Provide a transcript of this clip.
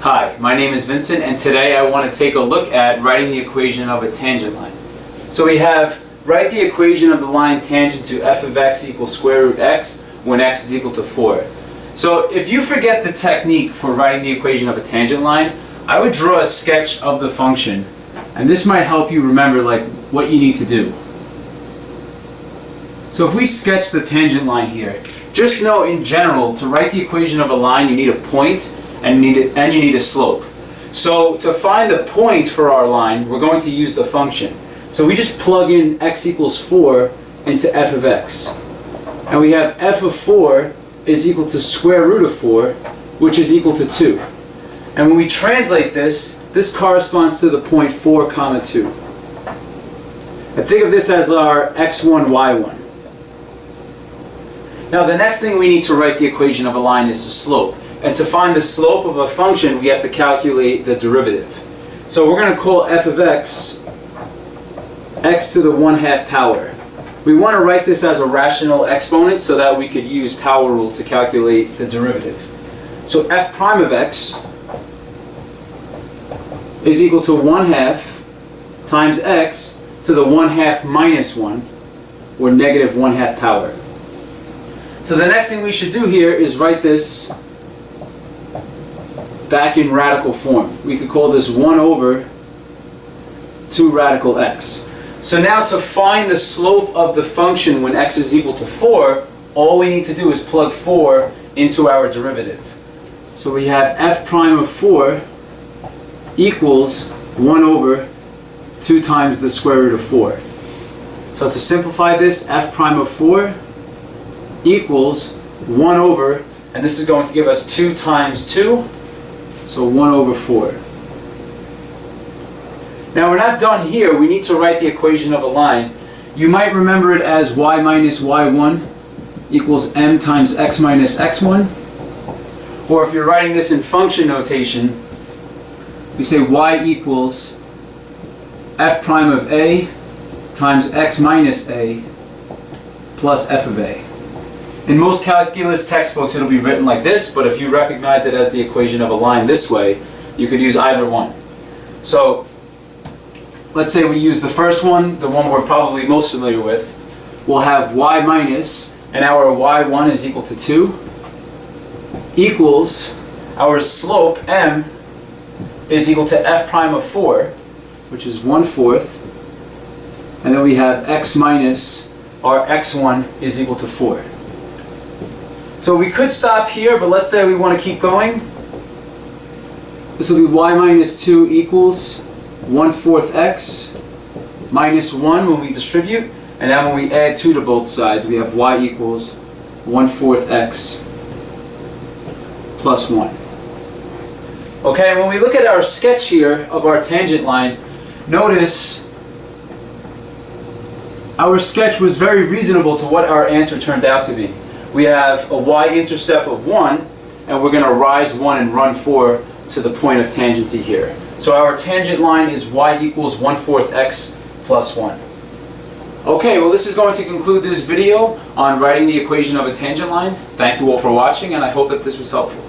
Hi, my name is Vincent, and today I want to take a look at writing the equation of a tangent line. So we have, write the equation of the line tangent to f of x equals square root x when x is equal to 4. So if you forget the technique for writing the equation of a tangent line, I would draw a sketch of the function, and this might help you remember what you need to do. So if we sketch the tangent line here, just know in general, to write the equation of a line you need a point and you need a slope. So to find the point for our line, we're going to use the function. So we just plug in x equals 4 into f of x. And we have f of 4 is equal to square root of 4, which is equal to 2. And when we translate this, this corresponds to the point 4 comma 2. And think of this as our x1, y1. Now the next thing we need to write the equation of a line is the slope. And to find the slope of a function, we have to calculate the derivative. So we're going to call f of x, x to the 1/2 power. We want to write this as a rational exponent so that we could use power rule to calculate the derivative. So f prime of x is equal to 1/2 times x to the 1/2 minus 1, or negative 1/2 power. So the next thing we should do here is write this back in radical form. We could call this 1 over 2 radical x. So now to find the slope of the function when x is equal to 4, all we need to do is plug 4 into our derivative. So we have f prime of 4 equals 1 over 2 times the square root of 4. So to simplify this, f prime of 4 equals 1 over, and this is going to give us 2 times 2, so 1 over 4. Now we're not done here. We need to write the equation of a line. You might remember it as y minus y1 equals m times x minus x1. Or if you're writing this in function notation, we say y equals f prime of a times x minus a plus f of a. In most calculus textbooks it'll be written like this, but if you recognize it as the equation of a line this way, you could use either one. So let's say we use the first one, the one we're probably most familiar with. We'll have y minus, and our y1 is equal to 2, equals our slope m is equal to f prime of 4, which is 1/4, and then we have x minus, our x1 is equal to 4. So we could stop here, but let's say we want to keep going. This will be y minus 2 equals 1/4 x minus 1 when we distribute, and then when we add 2 to both sides, we have y equals 1/4 x plus 1. Okay, and when we look at our sketch here of our tangent line, notice our sketch was very reasonable to what our answer turned out to be. We have a y-intercept of 1, and we're going to rise 1 and run 4 to the point of tangency here. So our tangent line is y equals 1/4 x plus 1. Okay, well this is going to conclude this video on writing the equation of a tangent line. Thank you all for watching, and I hope that this was helpful.